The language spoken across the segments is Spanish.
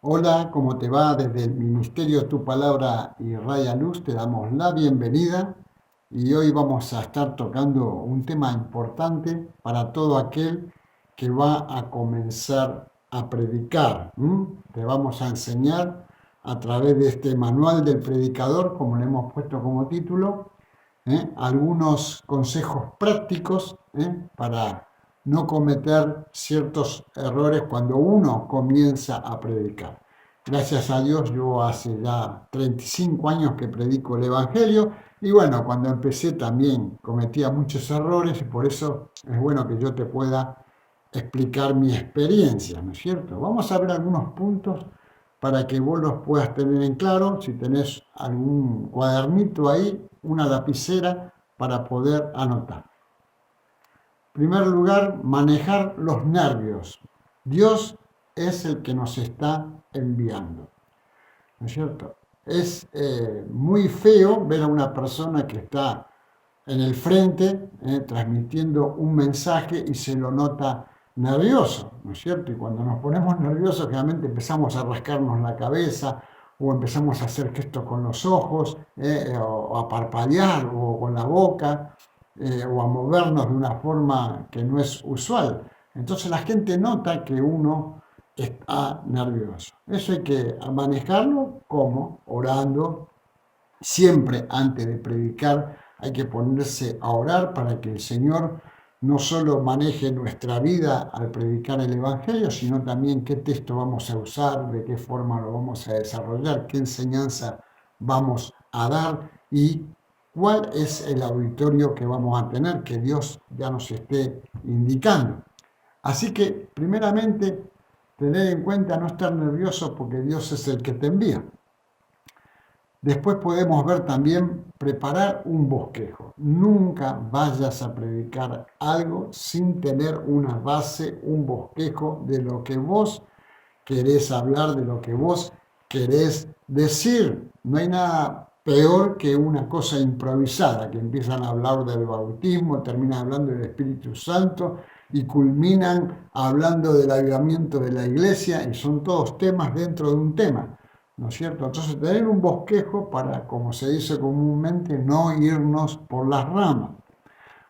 Hola, ¿cómo te va? Desde el Ministerio Tu Palabra y Raya Luz te damos la bienvenida y hoy vamos a estar tocando un tema importante para todo aquel que va a comenzar a predicar. Te vamos a enseñar a través de este manual del predicador, como le hemos puesto como título, algunos consejos prácticos para no cometer ciertos errores cuando uno comienza a predicar. Gracias a Dios, yo hace ya 35 años que predico el Evangelio y bueno, cuando empecé también cometía muchos errores y por eso es bueno que yo te pueda explicar mi experiencia, ¿no es cierto? Vamos a ver algunos puntos para que vos los puedas tener en claro, si tenés algún cuadernito ahí, una lapicera para poder anotar. En primer lugar, manejar los nervios. Dios es el que nos está enviando, ¿no es cierto? Es muy feo ver a una persona que está en el frente transmitiendo un mensaje y se lo nota nervioso, ¿no es cierto? Y cuando nos ponemos nerviosos, realmente empezamos a rascarnos la cabeza o empezamos a hacer gestos con los ojos, o a parpadear o con la boca, o a movernos de una forma que no es usual. Entonces la gente nota que uno está nervioso. Eso hay que manejarlo como orando. Siempre antes de predicar hay que ponerse a orar para que el Señor no solo maneje nuestra vida al predicar el Evangelio, sino también qué texto vamos a usar, de qué forma lo vamos a desarrollar, qué enseñanza vamos a dar y cuál es el auditorio que vamos a tener, que Dios ya nos esté indicando. Así que, primeramente, tener en cuenta no estar nervioso porque Dios es el que te envía. Después podemos ver también preparar un bosquejo. Nunca vayas a predicar algo sin tener una base, un bosquejo de lo que vos querés hablar, de lo que vos querés decir. No hay nada peor que una cosa improvisada, que empiezan a hablar del bautismo, terminan hablando del Espíritu Santo y culminan hablando del avivamiento de la iglesia y son todos temas dentro de un tema, ¿no es cierto? Entonces tener un bosquejo para, como se dice comúnmente, no irnos por las ramas.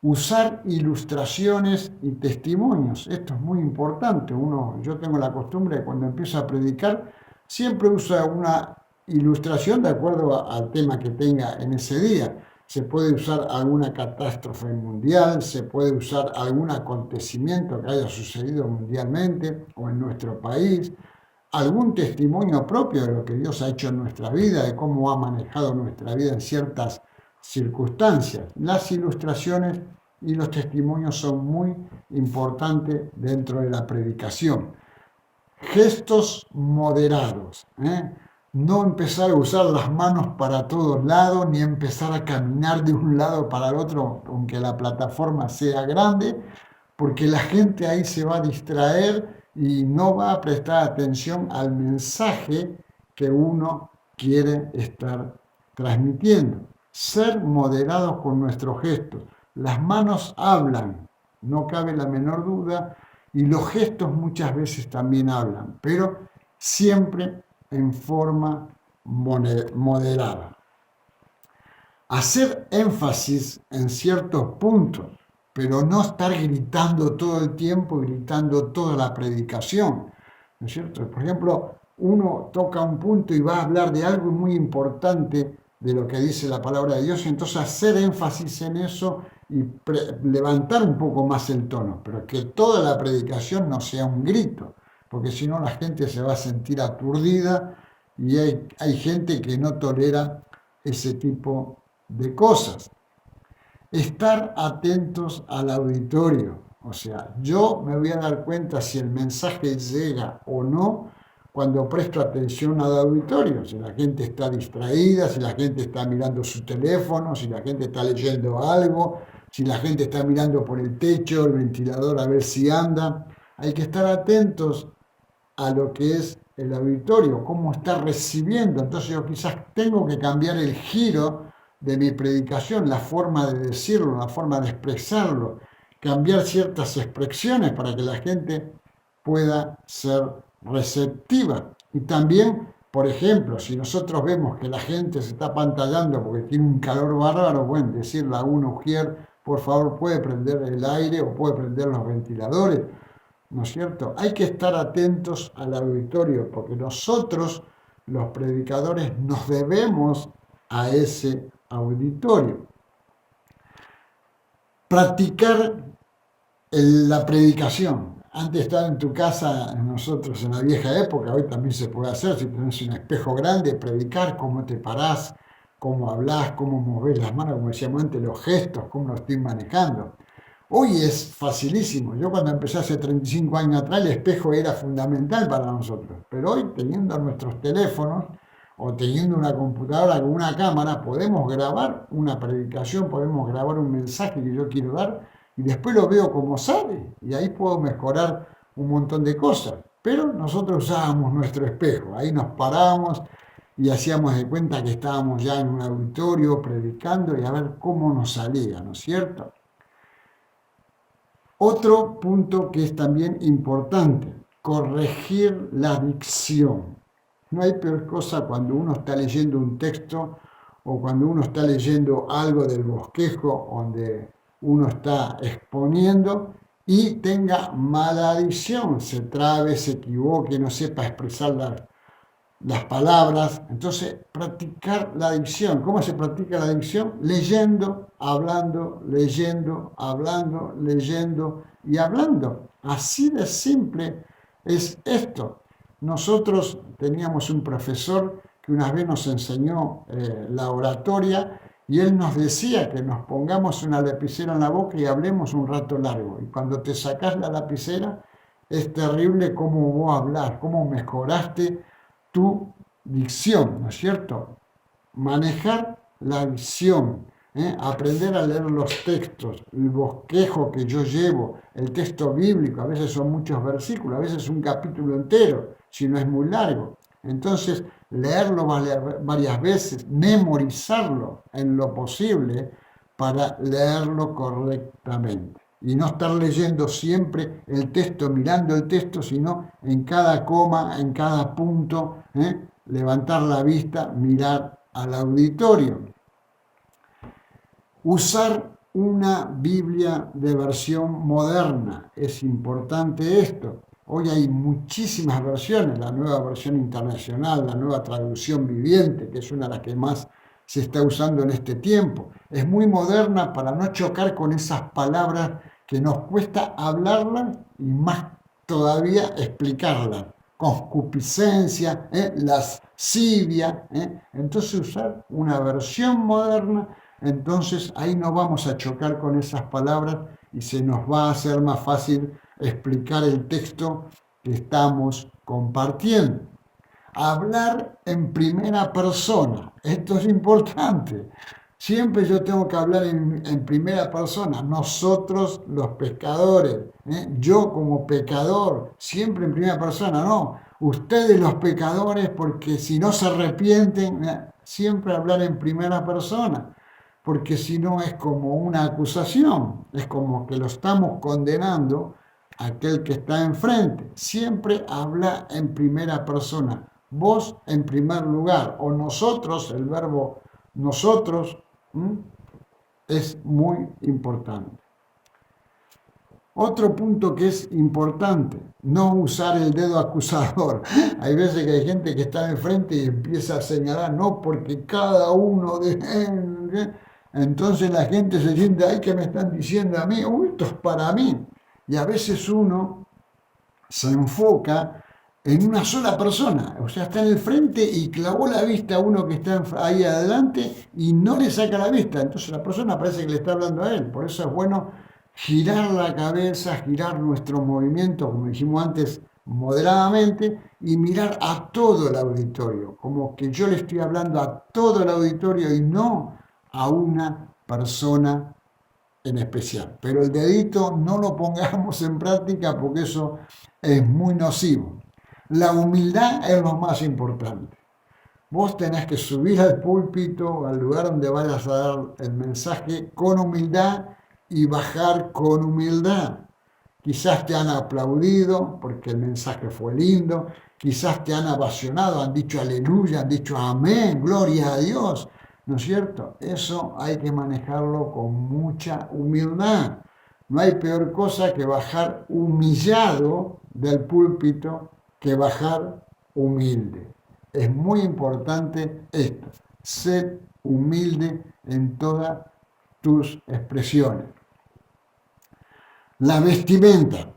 Usar ilustraciones y testimonios. Esto es muy importante. Yo tengo la costumbre de cuando empiezo a predicar, siempre uso una ilustración de acuerdo al tema que tenga en ese día. Se puede usar alguna catástrofe mundial, se puede usar algún acontecimiento que haya sucedido mundialmente o en nuestro país, algún testimonio propio de lo que Dios ha hecho en nuestra vida, de cómo ha manejado nuestra vida en ciertas circunstancias. Las ilustraciones y los testimonios son muy importantes dentro de la predicación. Gestos moderados. No empezar a usar las manos para todos lados, ni empezar a caminar de un lado para el otro, aunque la plataforma sea grande, porque la gente ahí se va a distraer y no va a prestar atención al mensaje que uno quiere estar transmitiendo. Ser moderados con nuestros gestos. Las manos hablan, no cabe la menor duda, y los gestos muchas veces también hablan, pero siempre en forma moderada. Hacer énfasis en ciertos puntos, pero no estar gritando todo el tiempo, gritando toda la predicación, ¿no es cierto? Por ejemplo, uno toca un punto y va a hablar de algo muy importante de lo que dice la palabra de Dios, y entonces hacer énfasis en eso y levantar un poco más el tono, pero que toda la predicación no sea un grito, porque si no la gente se va a sentir aturdida y hay gente que no tolera ese tipo de cosas. Estar atentos al auditorio, o sea, yo me voy a dar cuenta si el mensaje llega o no cuando presto atención al auditorio, si la gente está distraída, si la gente está mirando su teléfono, si la gente está leyendo algo, si la gente está mirando por el techo, el ventilador a ver si anda. Hay que estar atentos a lo que es el auditorio, cómo está recibiendo. Entonces yo quizás tengo que cambiar el giro de mi predicación, la forma de decirlo, la forma de expresarlo, cambiar ciertas expresiones para que la gente pueda ser receptiva Y también, por ejemplo, si nosotros vemos que la gente se está apantallando porque tiene un calor bárbaro, bueno, decirle a uno, Ujier, por favor, puede prender el aire o puede prender los ventiladores, ¿no es cierto? Hay que estar atentos al auditorio porque nosotros, los predicadores, nos debemos a ese auditorio. Practicar la predicación. Antes estaba en tu casa, nosotros en la vieja época, hoy también se puede hacer, si tenés un espejo grande, predicar cómo te parás, cómo hablás, cómo movés las manos, como decíamos antes, los gestos, cómo lo estoy manejando. Hoy es facilísimo. Yo cuando empecé hace 35 años atrás, el espejo era fundamental para nosotros. Pero hoy, teniendo nuestros teléfonos o teniendo una computadora con una cámara, podemos grabar una predicación, podemos grabar un mensaje que yo quiero dar y después lo veo como sale y ahí puedo mejorar un montón de cosas. Pero nosotros usábamos nuestro espejo, ahí nos parábamos y hacíamos de cuenta que estábamos ya en un auditorio predicando y a ver cómo nos salía, ¿no es cierto? Otro punto que es también importante, corregir la dicción. No hay peor cosa cuando uno está leyendo un texto o cuando uno está leyendo algo del bosquejo donde uno está exponiendo y tenga mala dicción, se trabe, se equivoque, no sepa expresar las palabras. Entonces, practicar la dicción. ¿Cómo se practica la dicción? Leyendo, hablando, leyendo, hablando, leyendo y hablando. Así de simple es esto. Nosotros teníamos un profesor que una vez nos enseñó la oratoria y él nos decía que nos pongamos una lapicera en la boca y hablemos un rato largo. Y cuando te sacás la lapicera, es terrible cómo vos hablás, cómo mejoraste tu dicción, ¿no es cierto? Manejar la dicción, aprender a leer los textos, el bosquejo que yo llevo, el texto bíblico, a veces son muchos versículos, a veces un capítulo entero, si no es muy largo. Entonces, leerlo varias veces, memorizarlo en lo posible para leerlo correctamente. Y no estar leyendo siempre el texto, mirando el texto, sino en cada coma, en cada punto, levantar la vista, mirar al auditorio. Usar una Biblia de versión moderna, es importante esto. Hoy hay muchísimas versiones, la nueva versión internacional, la nueva traducción viviente, que es una de las que más se está usando en este tiempo. Es muy moderna para no chocar con esas palabras que nos cuesta hablarlas y más todavía explicarlas. Concupiscencia, lascivia. Entonces usar una versión moderna, entonces ahí no vamos a chocar con esas palabras y se nos va a hacer más fácil explicar el texto que estamos compartiendo. Hablar en primera persona, esto es importante. Siempre yo tengo que hablar en primera persona, nosotros los pecadores, yo como pecador, siempre en primera persona, no, ustedes los pecadores, porque si no se arrepienten, siempre hablar en primera persona, porque si no es como una acusación, es como que lo estamos condenando a aquel que está enfrente. Siempre habla en primera persona, vos en primer lugar, o nosotros, el verbo nosotros, es muy importante. Otro punto que es importante, no usar el dedo acusador. Hay veces que hay gente que está enfrente y empieza a señalar, no, porque cada uno de... Entonces la gente se siente, ay, ¿qué me están diciendo a mí? Uy, esto es para mí. Y a veces uno se enfoca en una sola persona, o sea, está en el frente y clavó la vista a uno que está ahí adelante y no le saca la vista, entonces la persona parece que le está hablando a él. Por eso es bueno girar la cabeza, girar nuestro movimiento, como dijimos antes, moderadamente, y mirar a todo el auditorio, como que yo le estoy hablando a todo el auditorio y no a una persona en especial. Pero el dedito no lo pongamos en práctica porque eso es muy nocivo. La humildad es lo más importante. Vos tenés que subir al púlpito, al lugar donde vayas a dar el mensaje con humildad y bajar con humildad. quizás te han aplaudido porque el mensaje fue lindo, quizás te han ovacionado, han dicho aleluya, han dicho amén, gloria a Dios, ¿no es cierto? Eso hay que manejarlo con mucha humildad. No hay peor cosa que bajar humillado del púlpito que bajar humilde. Es muy importante esto, ser humilde en todas tus expresiones. La vestimenta,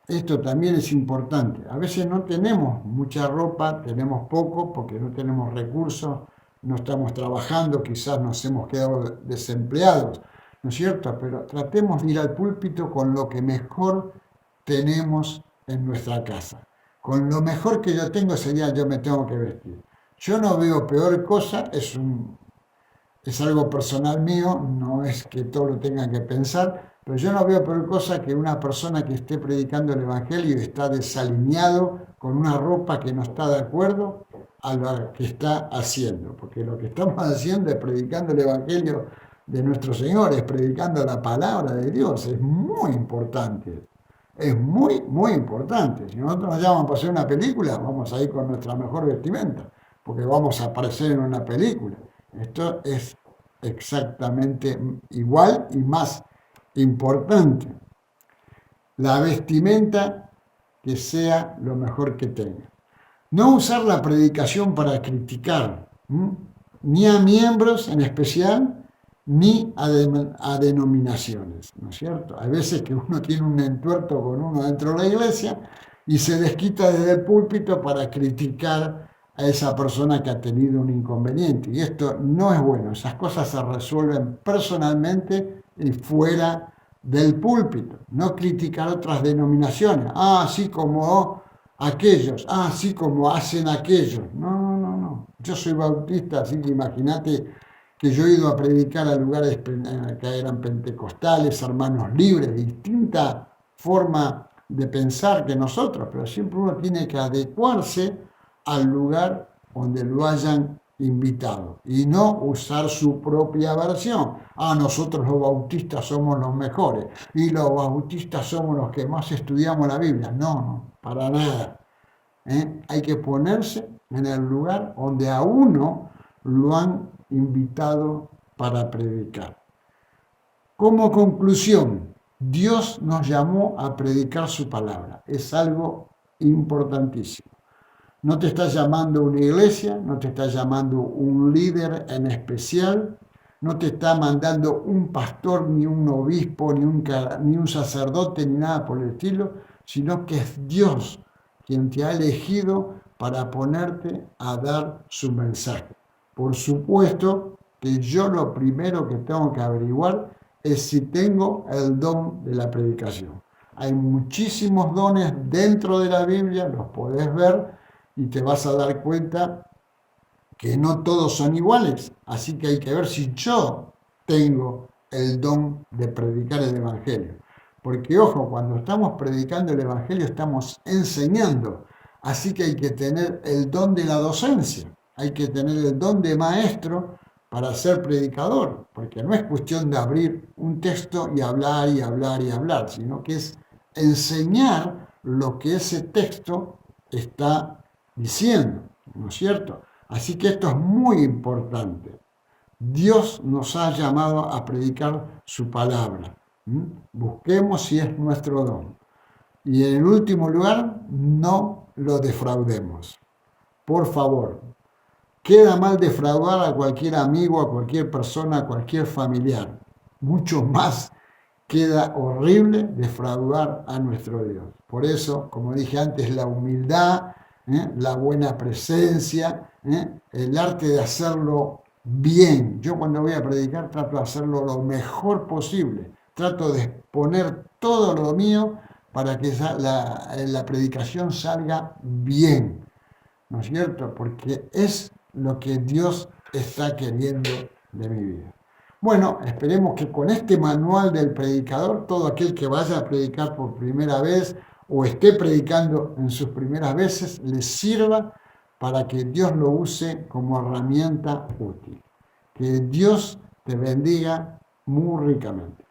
esto también es importante. A veces no tenemos mucha ropa, tenemos poco porque no tenemos recursos, no estamos trabajando, quizás nos hemos quedado desempleados, ¿no es cierto? Pero tratemos de ir al púlpito con lo que mejor tenemos en nuestra casa. Con lo mejor que yo tengo ese día yo me tengo que vestir. Yo no veo peor cosa, es algo personal mío, no es que todo lo tengan que pensar, pero yo no veo peor cosa que una persona que esté predicando el Evangelio y está desalineado con una ropa que no está de acuerdo a lo que está haciendo, porque lo que estamos haciendo es predicando el Evangelio de nuestro Señor, es predicando la palabra de Dios, es muy importante. Es muy, muy importante. Si nosotros nos llaman para hacer una película, vamos a ir con nuestra mejor vestimenta, porque vamos a aparecer en una película. Esto es exactamente igual y más importante. La vestimenta que sea lo mejor que tenga. No usar la predicación para criticar, ni a miembros en especial, ni a denominaciones, ¿no es cierto? Hay veces que uno tiene un entuerto con uno dentro de la iglesia y se desquita desde el púlpito para criticar a esa persona que ha tenido un inconveniente. Y esto no es bueno, esas cosas se resuelven personalmente y fuera del púlpito. No criticar otras denominaciones, así como aquellos, así como hacen aquellos. No, no, no. Yo soy bautista, así que imagínate que yo he ido a predicar a lugares que eran pentecostales, hermanos libres, distinta forma de pensar que nosotros, pero siempre uno tiene que adecuarse al lugar donde lo hayan invitado y no usar su propia versión. Nosotros los bautistas somos los mejores y los bautistas somos los que más estudiamos la Biblia. No, no, para nada. Hay que ponerse en el lugar donde a uno lo han invitado para predicar. Como conclusión, Dios nos llamó a predicar su palabra. Es algo importantísimo. No te está llamando una iglesia, no te está llamando un líder en especial, no te está mandando un pastor, ni un obispo, ni un sacerdote, ni nada por el estilo, sino que es Dios quien te ha elegido para ponerte a dar su mensaje. Por supuesto que yo lo primero que tengo que averiguar es si tengo el don de la predicación. Hay muchísimos dones dentro de la Biblia, los podés ver y te vas a dar cuenta que no todos son iguales. Así que hay que ver si yo tengo el don de predicar el Evangelio. Porque ojo, cuando estamos predicando el Evangelio estamos enseñando. Así que hay que tener el don de la docencia. Hay que tener el don de maestro para ser predicador, porque no es cuestión de abrir un texto y hablar y hablar y hablar, sino que es enseñar lo que ese texto está diciendo, ¿no es cierto? Así que esto es muy importante. Dios nos ha llamado a predicar su palabra. Busquemos si es nuestro don. Y en el último lugar, no lo defraudemos. Por favor. Queda mal defraudar a cualquier amigo, a cualquier persona, a cualquier familiar. Mucho más queda horrible defraudar a nuestro Dios. Por eso, como dije antes, la humildad, la buena presencia, el arte de hacerlo bien. Yo cuando voy a predicar trato de hacerlo lo mejor posible. Trato de poner todo lo mío para que la predicación salga bien. ¿No es cierto? Porque es lo que Dios está queriendo de mi vida. Bueno, esperemos que con este manual del predicador, todo aquel que vaya a predicar por primera vez o esté predicando en sus primeras veces, le sirva para que Dios lo use como herramienta útil. Que Dios te bendiga muy ricamente.